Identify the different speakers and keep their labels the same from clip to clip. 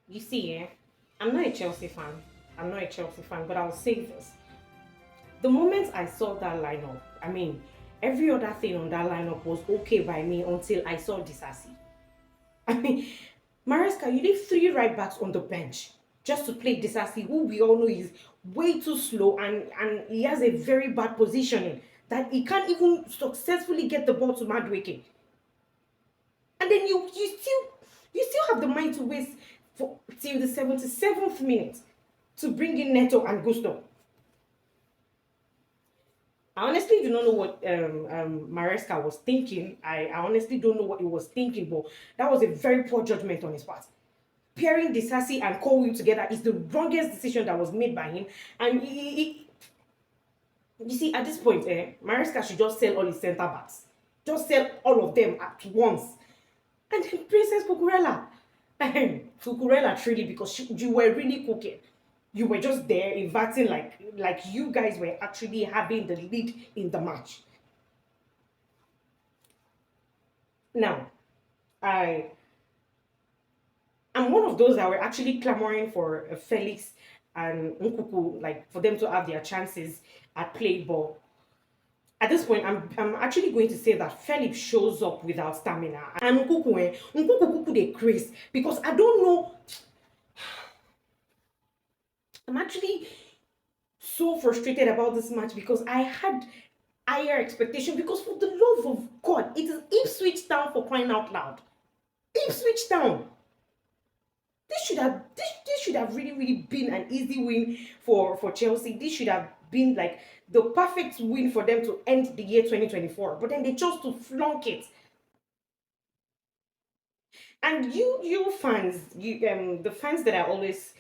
Speaker 1: You see, I'm not a Chelsea fan. I'm not a Chelsea fan, but I'll say this. The moment I saw that lineup, I mean, every other thing on that lineup was okay by me until I saw Disasi. I mean, Maresca, you leave three right backs on the bench just to play Disasi, who we all know is way too slow and he has a very bad positioning that he can't even successfully get the ball to Madweke. And then you still have the mind to waste for till the 77th minute to bring in Neto and Gusto. I honestly do not know what Maresca was thinking. I honestly don't know what he was thinking, but that was a very poor judgment on his part. Pairing Disasi and Colwill together is the wrongest decision that was made by him. And you see, at this point, Maresca should just sell all his centre backs. Just sell all of them at once. And then Princess Cucurella. Cucurella truly, because you were really cooking. You were just there inverting like you guys were actually having the lead in the match. Now, I am one of those that were actually clamoring for Felix and Nkuku, like for them to have their chances at play ball. At this point, I'm actually going to say that Felix shows up without stamina. And Nkuku they craze because I don't know. I'm actually so frustrated about this match because I had higher expectation because for the love of God, it is Ipswich Town for crying out loud. Ipswich Town. This should have really been an easy win for Chelsea. This should have been like the perfect win for them to end the year 2024. But then they chose to flunk it. And you fans, the fans that are always,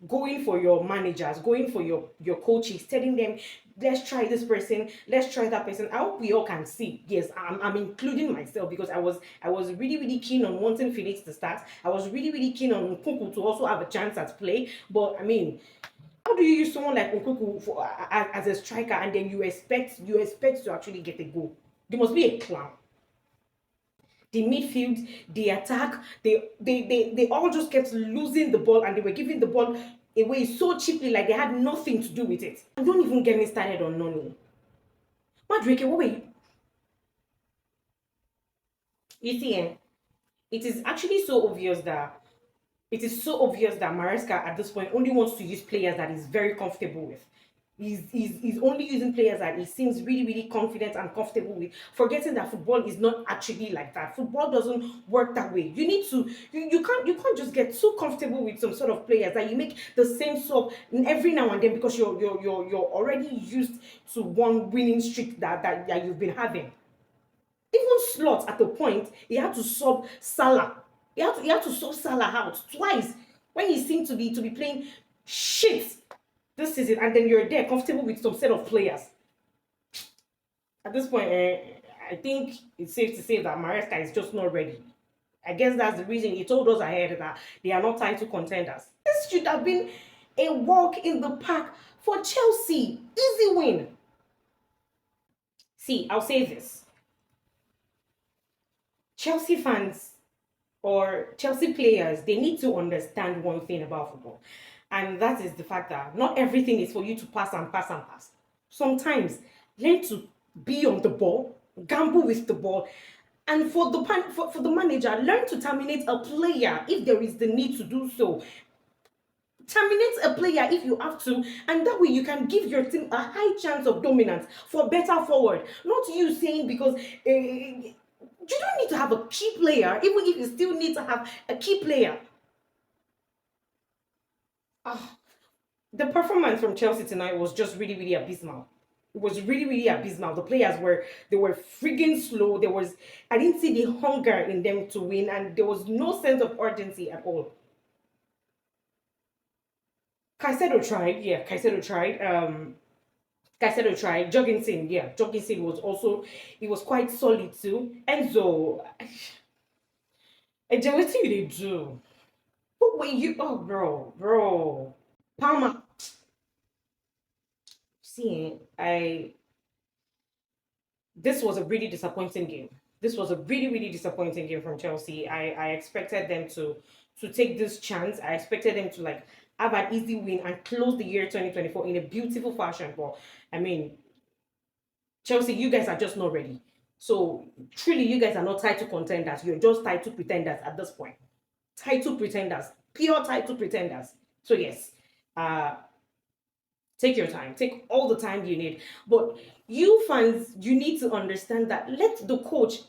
Speaker 1: going for your managers, going for your coaches, telling them, let's try this person, let's try that person. I hope we all can see. Yes, I'm including myself because I was really keen on wanting Felix to start. I was really keen on Nkunku to also have a chance at play. But I mean, how do you use someone like Nkunku as a striker and then you expect to actually get a goal? There must be a clown. The midfield, the attack, they all just kept losing the ball and they were giving the ball away so cheaply, like they had nothing to do with it. And don't even get me started on Noni. Madrike, what were you see? It is actually so obvious that Maresca at this point only wants to use players that he's very comfortable with. He's only using players that he seems really confident and comfortable with, forgetting that football is not actually like that. Football doesn't work that way. You need to you can't just get so comfortable with some sort of players that you make the same sub every now and then because you're already used to one winning streak that you've been having. Even Slot at the point, he had to sub Salah. He had to sub Salah out twice when he seemed to be playing shit this season, and then you're there comfortable with some set of players. At this point, I think it's safe to say that Maresca is just not ready. I guess that's the reason he told us ahead that they are not title contenders. This should have been a walk in the park for Chelsea. Easy win. See, I'll say this. Chelsea fans or Chelsea players, they need to understand one thing about football. And that is the fact that not everything is for you to pass and pass and pass. Sometimes learn to be on the ball, gamble with the ball, and for the manager, learn to terminate a player if there is the need to do so. Terminate a player if you have to, and that way you can give your team a high chance of dominance for better forward. Not you saying because you don't need to have a key player, even if you still need to have a key player. Ah, the performance from Chelsea tonight was just really abysmal. It was really abysmal. The players were frigging slow. I didn't see the hunger in them to win, and there was no sense of urgency at all. Caicedo tried, yeah, Caicedo tried. Caicedo tried. Jorgensen, yeah, Jorgensen was also he was quite solid too. Enzo, what you they do? What were you? Oh, bro, Palmer. See, I this was a really disappointing game. This was a really disappointing game from Chelsea. I expected them to take this chance. I expected them to like have an easy win and close the year 2024 in a beautiful fashion. But I mean, Chelsea, you guys are just not ready. So truly, you guys are not title contenders. You're just title pretenders at this point. Title pretenders, pure title pretenders. So yes, uh, take your time, take all the time you need. But you fans, you need to understand that let the coach,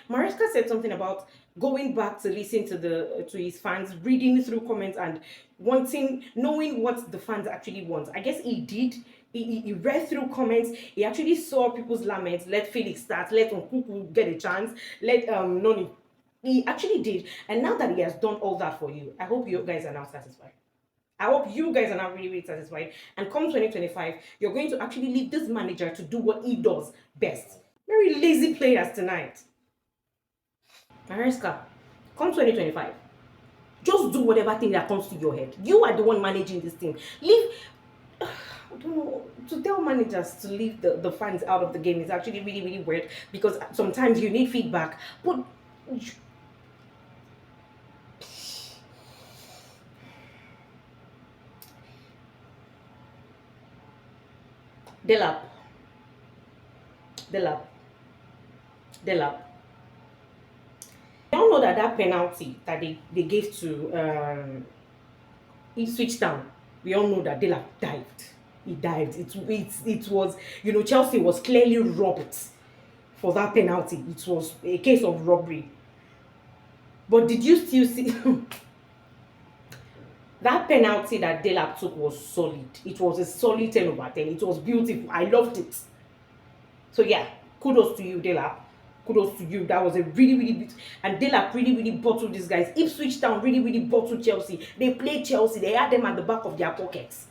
Speaker 1: Maresca said something about going back to listen to the to his fans, reading through comments and wanting knowing what the fans actually want. I guess he did. He read through comments. He actually saw people's laments. Let Felix start. Let Nkuku get a chance. Let Noni. He actually did. And now that he has done all that for you, I hope you guys are now satisfied. I hope you guys are now really, really satisfied. And come 2025, you're going to actually leave this manager to do what he does best. Very lazy players tonight. Maresca, come 2025, just do whatever thing that comes to your head. You are the one managing this team. Leave. I don't know. To tell managers to leave the fans out of the game is actually really, really weird because sometimes you need feedback. But Delap, Delap, Delap. I don't know that penalty that they gave to Ipswich Town. We all know that Delap dived. He dived. It was, Chelsea was clearly robbed for that penalty. It was a case of robbery. But did you still see that penalty that Delap took was solid. It was a solid 10 over 10. It was beautiful. I loved it. So yeah, kudos to you, Delap. Kudos to you. That was a really, really big. And Delap really, really bottled these guys. Ipswich Town really, really bottled Chelsea. They played Chelsea. They had them at the back of their pockets.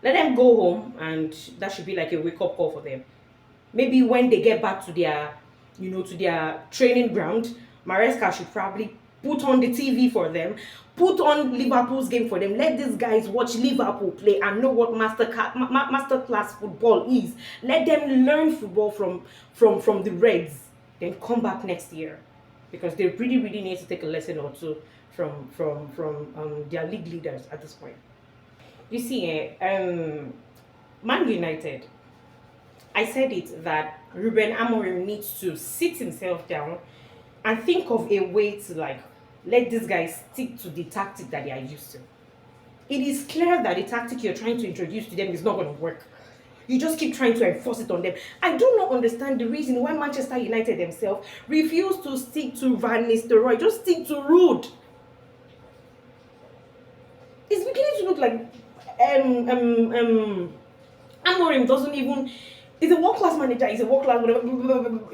Speaker 1: Let them go home, and that should be like a wake-up call for them. Maybe when they get back to their, to their training ground, Maresca should probably put on the TV for them, put on Liverpool's game for them. Let these guys watch Liverpool play and know what masterclass football is. Let them learn football from the Reds. Then come back next year, because they really, really need to take a lesson or two from their league leaders at this point. You see, Man United, I said it that Ruben Amorim needs to sit himself down and think of a way to like let these guys stick to the tactic that they are used to. It is clear that the tactic you're trying to introduce to them is not going to work. You just keep trying to enforce it on them. I do not understand the reason why Manchester United themselves refuse to stick to Van Nistelrooy. Just stick to Rude. It's beginning to look like Amorim doesn't even. He's a world-class manager. He's a world-class whatever.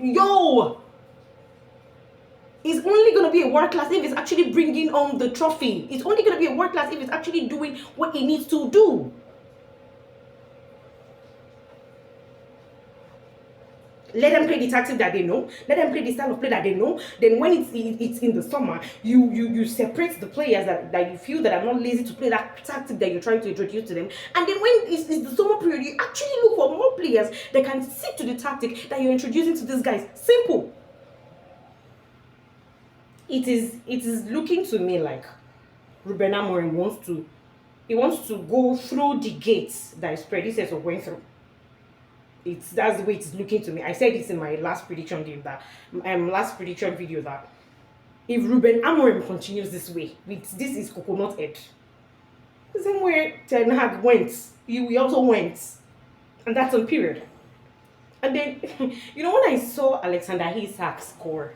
Speaker 1: Yo, it's only going to be a world class if it's actually bringing on the trophy. It's only going to be a world class if it's actually doing what it needs to do. Let them play the tactic that they know. Let them play the style of play that they know. Then when it's in the summer, you separate the players that you feel that are not lazy to play that tactic that you're trying to introduce to them. And then when it's the summer period, you actually look for more players that can stick to the tactic that you're introducing to these guys. Simple. It is looking to me like Ruben Amorim wants to go through the gates that his predecessor went through. That's the way it's looking to me. I said this in my last prediction game video that if Ruben Amorim continues this way, with this is coconut head. The same way Ten Hag went, we also went. And that's on period. And then when I saw Alexander Isak score,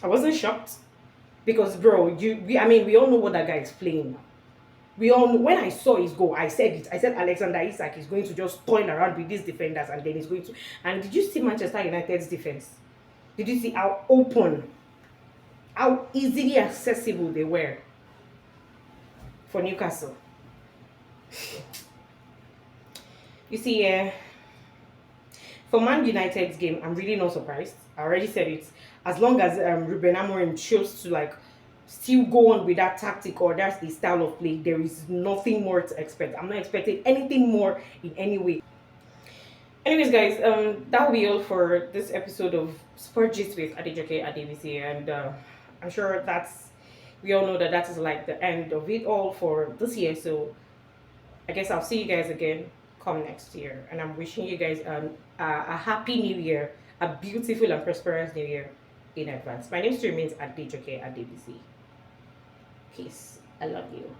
Speaker 1: I wasn't shocked. Because bro, we all know what that guy is playing now. We all know, when I saw his goal, I said it. I said Alexander Isak is going to just toil around with these defenders and then he's going to. And did you see Manchester United's defense? Did you see how open, how easily accessible they were for Newcastle? You see, for Man United's game, I'm really not surprised. I already said it. As long as Ruben Amorim chose to like still go on with that tactic or that's the style of play, there is nothing more to expect. I'm not expecting anything more in any way. Anyways, guys, that will be all for this episode of Sport Gist with Adejoke Adebisi, and I'm sure that's we all know that that is like the end of it all for this year. So I guess I'll see you guys again come next year. And I'm wishing you guys a happy new year, a beautiful and prosperous new year in advance. My name still remains Adejoke Adebisi. Peace. I love you.